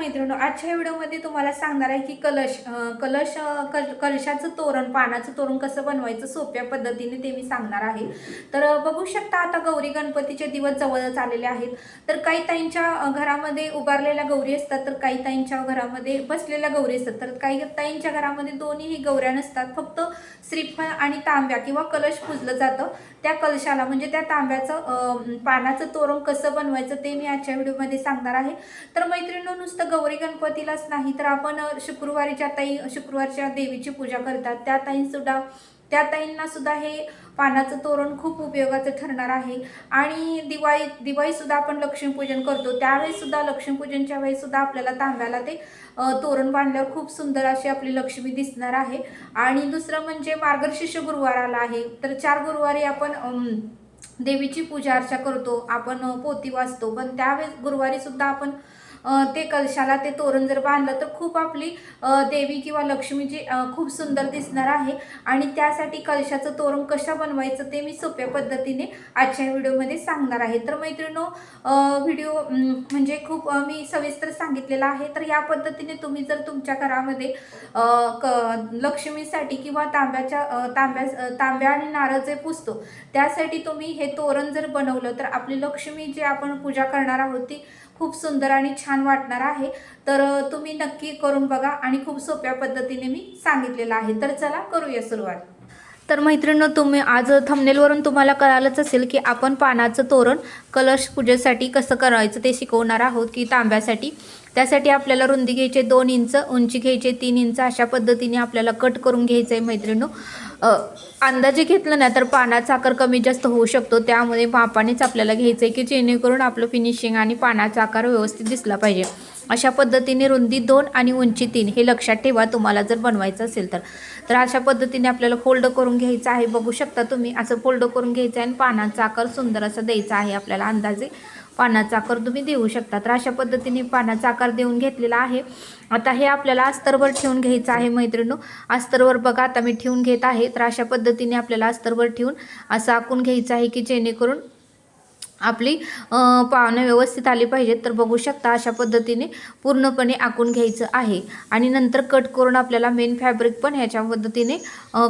मैत्रिणींनो, आजच्या व्हिडिओमध्ये तुम्हाला सांगणार आहे की कलशाचं तोरण, पानाचं तोरण कसं बनवायचं सोप्या पद्धतीने ते मी सांगणार आहे। तर बघू शकता आता गौरी गणपतीचे दिवस जवळच आलेले आहेत। तर काही ताईंच्या घरामध्ये उभारलेल्या गौरी असतात, तर काही ताईंच्या घरामध्ये बसलेल्या गौरी असतात, तर काही ताईंच्या घरामध्ये दोन्हीही गौऱ्या नसतात, फक्त श्रीफळ आणि तांब्या किंवा कलश पूजलं जातं। त्या कलशाला म्हणजे त्या तांब्याचं पानाचं तोरण कसं बनवायचं ते मी आजच्या व्हिडिओमध्ये सांगणार आहे। तर मैत्रिणींनो, नुसतं गौरी गणपतीलाच नाही तर आपण शुक्रवारीच्या ताई शुक्रवारच्या देवीची पूजा करतात त्या ताईंना सुद्धा हे पानाचं तोरण खूप उपयोगाचं ठरणार आहे। आणि दिवाळी सुद्धा आपण लक्ष्मीपूजन करतो, त्यावेळेस सुद्धा लक्ष्मीपूजनच्या वेळेस सुद्धा आपल्याला तांब्याला ते तोरण बांधल्यावर खूप सुंदर अशी आपली लक्ष्मी दिसणार आहे। आणि दुसरं म्हणजे मार्गशीर्ष गुरुवार आला आहे, तर 4 गुरुवारी आपण देवीची पूजा अर्चा करतो, आपण पोथी वाचतो, पण त्यावेळेस गुरुवारी सुद्धा आपण ते कलशाला ते तोरण जर बांधलं तर खूप आपली देवी किंवा लक्ष्मीची खूप सुंदर दिसणार आहे। आणि त्यासाठी कलशाचं तोरण कसं बनवायचं ते मी सोप्या पद्धतीने आजच्या व्हिडिओमध्ये सांगणार आहे। तर मैत्रिणींनो, व्हिडिओ म्हणजे खूप मी सविस्तर सांगितलेला आहे। तर या पद्धतीने तुम्ही जर तुमच्या घरामध्ये लक्ष्मीसाठी किंवा तांब्या आणि नारळ जे पुजतो त्यासाठी तुम्ही हे तोरण जर बनवलं तर आपली लक्ष्मी जी आपण पूजा करणार आहोत ती खूप सुंदर आणि छान वाटणार आहे। तर तुम्ही नक्की करून बघा आणि खूप सोप्या पद्धतीने मी सांगितलेलं आहे। तर चला करूया सुरुवात। तर मैत्रिणींनो, तुम्ही आज थंबनेलवरून तुम्हाला कळालंच असेल की आपण पानाचं तोरण कलश पूजेसाठी कसं करायचं ते शिकवणार आहोत की तांब्यासाठी। त्यासाठी आपल्याला रुंदी घ्यायची 2 इंच, उंची घ्यायची 3 इंच, अशा पद्धतीने आपल्याला कट करून घ्यायचं आहे मैत्रिणींनो। अंदाजे घेतलं ना तर पानाचा आकार कमी जास्त होऊ शकतो, त्यामुळे मापानेच आपल्याला घ्यायचं आहे की जेणेकरून आपलं फिनिशिंग आणि पानाचा आकार व्यवस्थित दिसला पाहिजे। अशा पद्धतीने रुंदी 2 आणि उंची 3 हे लक्षात ठेवा तुम्हाला जर बनवायचं असेल तर अशा पद्धतीने आपल्याला फोल्ड करून घ्यायचं आहे। बघू शकता तुम्ही असं फोल्ड करून घ्यायचं आहे आणि पानाचा आकार सुंदर असा द्यायचा आहे आपल्याला। अंदाजे पानाचा आकार तुम्ही देऊ शकता। तर अशा पद्धतीने पानाचा आकार देऊन घेतलेला आहे। आता हे आपल्याला अस्तरवर ठेवून घ्यायचं आहे मैत्रिणींनो। अस्तरवर बघा आता मी ठेवून घेत आहे। तर अशा पद्धतीने आपल्याला अस्तरवर ठेवून असं आखून घ्यायचं आहे की जेणेकरून आपली पानं व्यवस्थित आली पाहिजेत। तर बघू शकता अशा पद्धतीने पूर्णपणे आखून घ्यायचं आहे। आणि नंतर कट करून आपल्याला मेन फॅब्रिक पण ह्याच्या पद्धतीने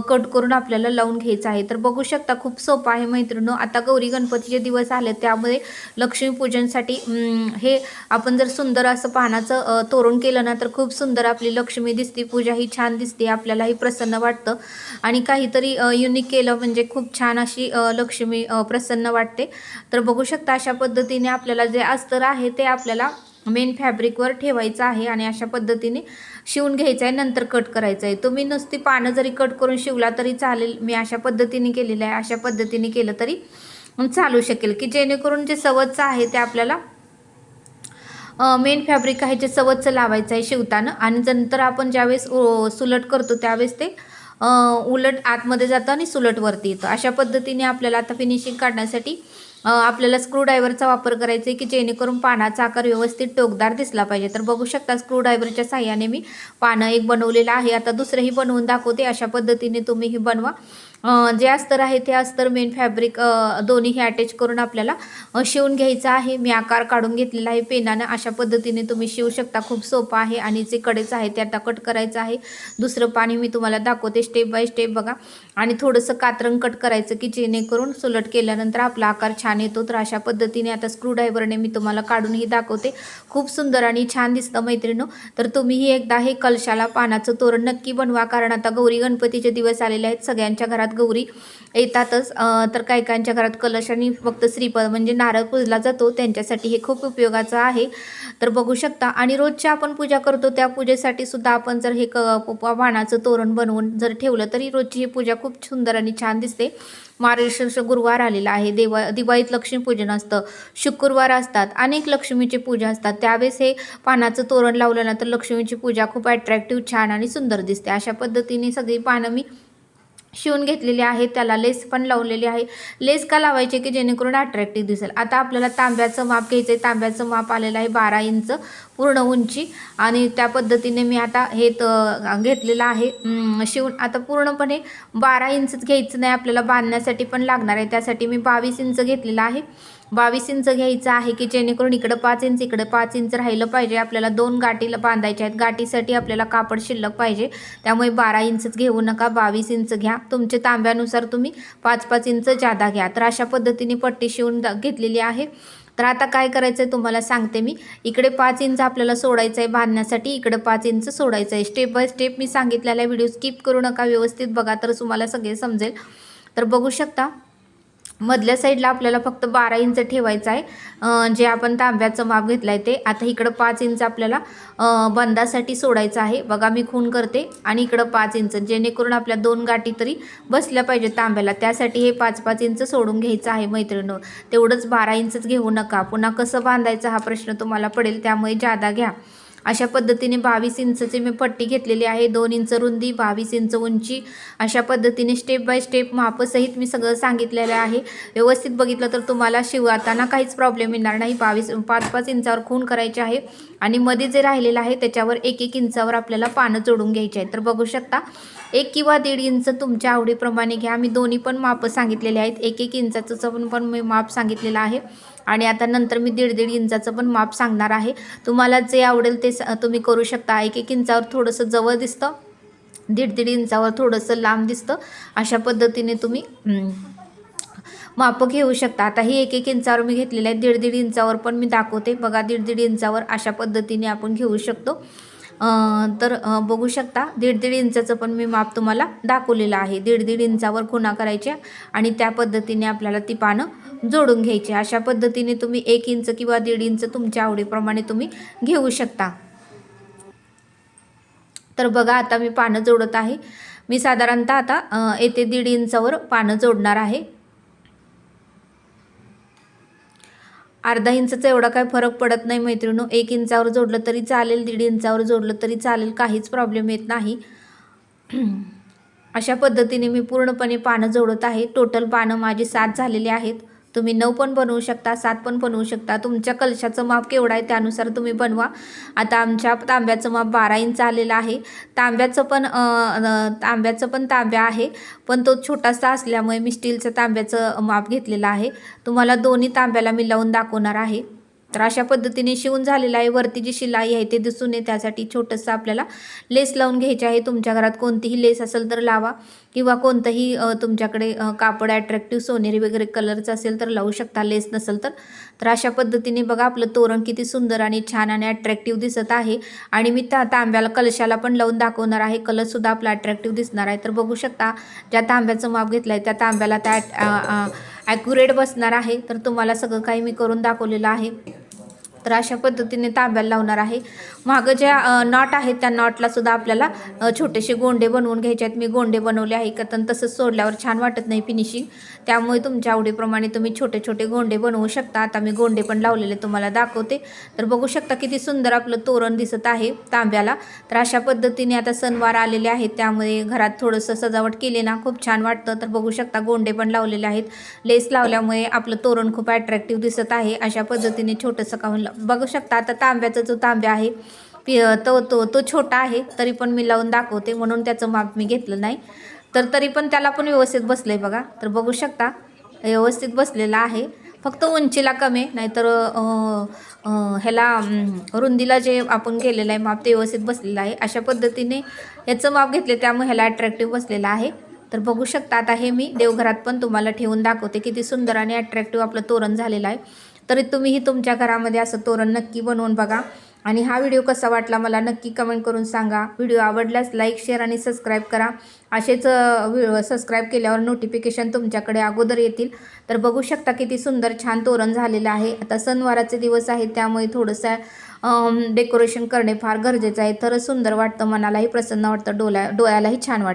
कट करून आपल्याला लावून घ्यायचं आहे। तर बघू शकता खूप सोपं आहे मैत्रिणींनो। आता गौरी गणपतीचे दिवस आले त्यामुळे लक्ष्मीपूजनसाठी हे आपण जर सुंदर असं पानाचं तोरण केलं ना तर खूप सुंदर आपली लक्ष्मी दिसते, पूजा ही छान दिसते, आपल्यालाही प्रसन्न वाटतं। आणि काहीतरी युनिक केलं म्हणजे खूप छान अशी लक्ष्मी प्रसन्न वाटते। तर बघू शकता अशा पद्धतीने आपल्याला जे अस्तर आहे ते आपल्याला मेन फॅब्रिकवर ठेवायचं आहे आणि अशा पद्धतीने शिवून घ्यायचं आहे, नंतर कट करायचं आहे। तुम्ही नुसती पानं जरी कट करून शिवला तरी चालेल, मी अशा पद्धतीने केलेलं आहे। अशा पद्धतीने केलं तरी चालू शकेल की जेणेकरून जे सवचं आहे ते आपल्याला मेन फॅब्रिक आहे जे सवचं लावायचं आहे शिवताना। आणि नंतर आपण ज्यावेळेस सुलट करतो त्यावेळेस ते उलट आतमध्ये जातं आणि सुलट वरती येतं। अशा पद्धतीने आपल्याला आता फिनिशिंग काढण्यासाठी आपल्याला स्क्रूड्रायव्हरचा वापर करायचा आहे की जेणेकरून पानाचा आकार व्यवस्थित टोकदार दिसला पाहिजे। तर बघू शकता स्क्रूड्रायव्हरच्या साहाय्याने मी पानं एक बनवलेलं आहे। आता दुसरंही बनवून दाखवते, अशा पद्धतीने तुम्हीही बनवा। जे अस्तर आहे ते अस्तर मेन फॅब्रिक दोन्हीही अटॅच करून आपल्याला शिवून घ्यायचं आहे। मी आकार काढून घेतलेला आहे पेनानं, अशा पद्धतीने तुम्ही शिवू शकता, खूप सोपं आहे। आणि जे कडेच आहे ते आता कट करायचं आहे। दुसरं पाणी मी तुम्हाला दाखवते स्टेप बाय स्टेप बघा। आणि थोडंसं कात्रंग कट करायचं की जेणेकरून सुलट केल्यानंतर आपला आकार छान येतो। तर अशा पद्धतीने आता स्क्रूड्रायव्हरने मी तुम्हाला काढूनही दाखवते, खूप सुंदर आणि छान दिसतं मैत्रिणींनो। तर तुम्हीही एकदा हे कलशाला पानाचं तोरण नक्की बनवा, कारण आता गौरी गणपतीचे दिवस आलेले आहेत, सगळ्यांच्या घरात गौरी येतातच। तर काहीकांच्या घरात कलश आणि फक्त श्रीफळ म्हणजे नारळ पूजला जातो, त्यांच्यासाठी हे खूप उपयोगाचं आहे। तर बघू शकता आणि रोजच्या आपण पूजा करतो त्या पूजेसाठी सुद्धा आपण जर हे पानाचं तोरण बनवून जर ठेवलं तरी रोजची ही पूजा खूप सुंदर आणि छान दिसते। मार्गशीर्ष गुरुवार आलेला आहे, दिवाळीत लक्ष्मीपूजन असतं, शुक्रवार असतात, अनेक लक्ष्मीची पूजा असतात, त्यावेळेस हे पानाचं तोरण लावलं ना तर लक्ष्मीची पूजा खूप अट्रॅक्टिव्ह छान आणि सुंदर दिसते। अशा पद्धतीने सगळी पानं मी शिवून घेतलेली आहे, त्याला लेस पण लावलेली आहे। लेस का लावायचे की जेणेकरून अट्रॅक्टिव्ह दिसेल। आता आपल्याला तांब्याचं माप घ्यायचं आहे, तांब्याचं माप आलेलं आहे 12 इंच पूर्ण उंची। आणि त्या पद्धतीने मी आता हे घेतलेलं आहे शिवून। आता पूर्णपणे 12 इंचच घ्यायचं नाही, आपल्याला बांधण्यासाठी पण लागणार आहे, त्यासाठी मी 22 इंच घेतलेलं आहे। 22 इंच घ्यायचं आहे की जेणेकरून इकडं 5 इंच इकडं 5 इंच राहिलं पाहिजे. आपल्याला 2 गाठीला बांधायच्या आहेत. गाठीसाठी आपल्याला कापड शिल्लक पाहिजे, त्यामुळे 12 इंचच घेऊ नका, 22 इंच घ्या. तुमच्या तांब्यानुसार तुम्ही 5-5 इंच जादा घ्या. तर अशा पद्धतीने पट्टी शिवून घेतलेली आहे. तर आता काय करायचं आहे तुम्हाला सांगते मी. इकडे 5 इंच आपल्याला सोडायचं आहे बांधण्यासाठी, इकडे 5 इंच सोडायचं आहे. स्टेप बाय स्टेप मी सांगितलेला व्हिडिओ स्किप करू नका, व्यवस्थित बघा तर तुम्हाला सगळे समजेल. तर बघू शकता मधल्या साईडला आपल्याला फक्त 12 इंच ठेवायचं आहे, जे आपण तांब्याचं माप घेतलं आहे ते. आता इकडं 5 इंच आपल्याला बंदासाठी सोडायचं आहे. बघा मी खून करते आणि इकडं 5 इंच, जेणेकरून आपल्या 2 गाठी तरी बसल्या पाहिजे तांब्याला. त्यासाठी हे 5-5 इंच सोडून घ्यायचं आहे मैत्रिणी. तेवढंच 12 इंचच घेऊ नका. पुन्हा कसं बांधायचं हा प्रश्न तुम्हाला पडेल, त्यामुळे जादा घ्या. अशा पद्धतीने 22 इंचची मी पट्टी घेतलेली आहे. 2 इंच रुंदी, 22 इंच उंची. अशा पद्धतीने स्टेप बाय स्टेप मापसहित मी सगळं सांगितलेलं आहे. व्यवस्थित बघितलं तर तुम्हाला शिवताना काहीच प्रॉब्लेम येणार नाही. 5-5 इंचावर खून करायचे आहे आणि मध्ये जे राहिलेलं आहे त्याच्यावर 1-1 इंचावर आपल्याला पानं जोडून घ्यायचे आहेत. तर बघू शकता 1 किंवा 1.5 इंच तुमच्या आवडीप्रमाणे घ्या. मी दोन्ही पण माप सांगितलेले आहेत. 1-1 इंचाचं पण मी माप सांगितलेलं आहे आणि आता नंतर मी 1.5 इंचाचं पण माप सांगणार आहे. तुम्हाला जे आवडेल ते तुम्ही करू शकता. 1-1 इंचावर थोडंसं जवळ दिसतं, 1.5 इंचावर थोडंसं लांब दिसतं. अशा पद्धतीने तुम्ही माप घेऊ शकता. आता ही 1-1 इंचावर मी घेतलेलं आहे. 1.5 इंचावर पण मी दाखवते बघा. 1.5 इंचावर अशा पद्धतीने आपण घेऊ शकतो. तर बघू शकता 1.5 इंचाचं पण मी माप तुम्हाला दाखवलेलं आहे. 1.5 इंचावर खुणा करायच्या आणि त्या पद्धतीने आपल्याला ती पानं जोडून घ्यायची. अशा पद्धतीने तुम्ही 1 इंच किंवा 1.5 इंच तुमच्या आवडीप्रमाणे तुम्ही घेऊ शकता. तर बघा आता मी पानं जोडत आहे. मी साधारणतः आता येथे 1.5 इंचावर पानं जोडणार आहे. अर्धा इंचाचा एवढा काय फरक पडत नाही मैत्रिणींनो. 1 इंचावर जोडलं तरी चालेल, 1.5 इंचावर जोडलं तरी चालेल, काहीच प्रॉब्लेम येत नाही. अशा पद्धतीने मी पूर्णपणे पानं जोडत आहे. टोटल पानं माझी 7 झालेली आहेत. तुम्ही 9 पण बनवू शकता, 7 पण बनवू शकता. तुमच्या कलशाचं माप केवढं आहे त्यानुसार तुम्ही बनवा. आता आमच्या तांब्याचं माप 12 इंच आलेलं आहे. तांब्याचं पण तांब्या आहे, पण तो छोटासा असल्यामुळे मी स्टीलचं तांब्याचं माप घेतलेलं आहे. तुम्हाला दोन्ही तांब्याला मी लावून दाखवणार आहे. तर अशा पद्धतीने शिवून झालेलं आहे. वरती जी शिलाई आहे ते दिसून येते, त्यासाठी छोटंसं आपल्याला लेस लावून घ्यायची आहे. तुमच्या घरात कोणतीही लेस असेल तर लावा किंवा कोणतंही तुमच्याकडे कापड अट्रॅक्टिव्ह सोनेरी वगैरे कलरचं असेल तर लावू शकता, लेस नसेल तर. तर अशा पद्धतीने बघा आपलं तोरण किती सुंदर आणि छान आणि अट्रॅक्टिव्ह दिसत आहे. आणि मी तांब्याला कलशाला पण लावून दाखवणार आहे. कलरसुद्धा आपला अट्रॅक्टिव्ह दिसणार आहे. तर बघू शकता ज्या तांब्याचं माप घेतलं आहे त्या तांब्याला त्या ॲक्युरेट बसणार आहे. तर तुम्हाला सगळं काही मी करून दाखवलेलं आहे. तर अशा पद्धतीने तांब्याला लावणार आहे. मागं ज्या नॉट आहेत त्या नॉटला सुद्धा आपल्याला छोटेसे गोंडे बनवून घ्यायचे आहेत. मी गोंडे बनवले आहे का, तर तसंच सोडल्यावर छान वाटत नाही फिनिशिंग, त्यामुळे तुमच्या आवडीप्रमाणे तुम्ही छोटे छोटे गोंडे बनवू शकता. आता मी गोंडे पण लावलेले तुम्हाला दाखवते. तर बघू शकता किती सुंदर आपलं तोरण दिसत आहे तांब्याला. तर अशा पद्धतीने आता सणवार आलेले आहेत, त्यामुळे घरात थोडंसं सजावट केली ना खूप छान वाटतं. तर बघू शकता गोंडे पण लावलेले आहेत. लेस लावल्यामुळे आपलं तोरण खूप अट्रॅक्टिव्ह दिसत आहे. अशा पद्धतीने छोटंसं काढून बघू शकता. आता तांब्याचा जो तांब्या आहे तो छोटा आहे, तरी पण मी लावून दाखवते म्हणून त्याचं माप मी घेतलं नाही. तर तरी पण त्याला पण व्यवस्थित बसलं आहे बघा. तर बघू शकता व्यवस्थित बसलेला आहे. फक्त उंचीला कमी आहे, नाहीतर ह्याला रुंदीला जे आपण केलेलं आहे माप ते व्यवस्थित बसलेलं आहे. अशा पद्धतीने याचं माप घेतले त्यामुळे ह्याला अट्रॅक्टिव्ह बसलेलं आहे. तर बघू शकता आता हे मी देवघरात पण तुम्हाला ठेवून दाखवते किती सुंदर आणि अट्रॅक्टिव्ह आपलं तोरण झालेलं आहे. तरी तुम्हीही तुमच्या घरामध्ये असं तोरण नक्की बनवून बघा. आणि हा व्हिडिओ कसा वाटला मला नक्की कमेंट करून सांगा. व्हिडिओ आवडल्यास लाईक, शेअर आणि सबस्क्राईब करा. असेच सबस्क्राईब केल्यावर नोटिफिकेशन तुमच्याकडे अगोदर येतील. तर बघू शकता किती सुंदर छान तोरण झालेलं आहे. आता सणवाराचे दिवस आहेत, त्यामुळे थोडंसं डेकोरेशन करणे फार गरजेचं आहे. तर सुंदर वाटतं, मनालाही प्रसन्न वाटतं, डोळ्यालाही छान वाटतं.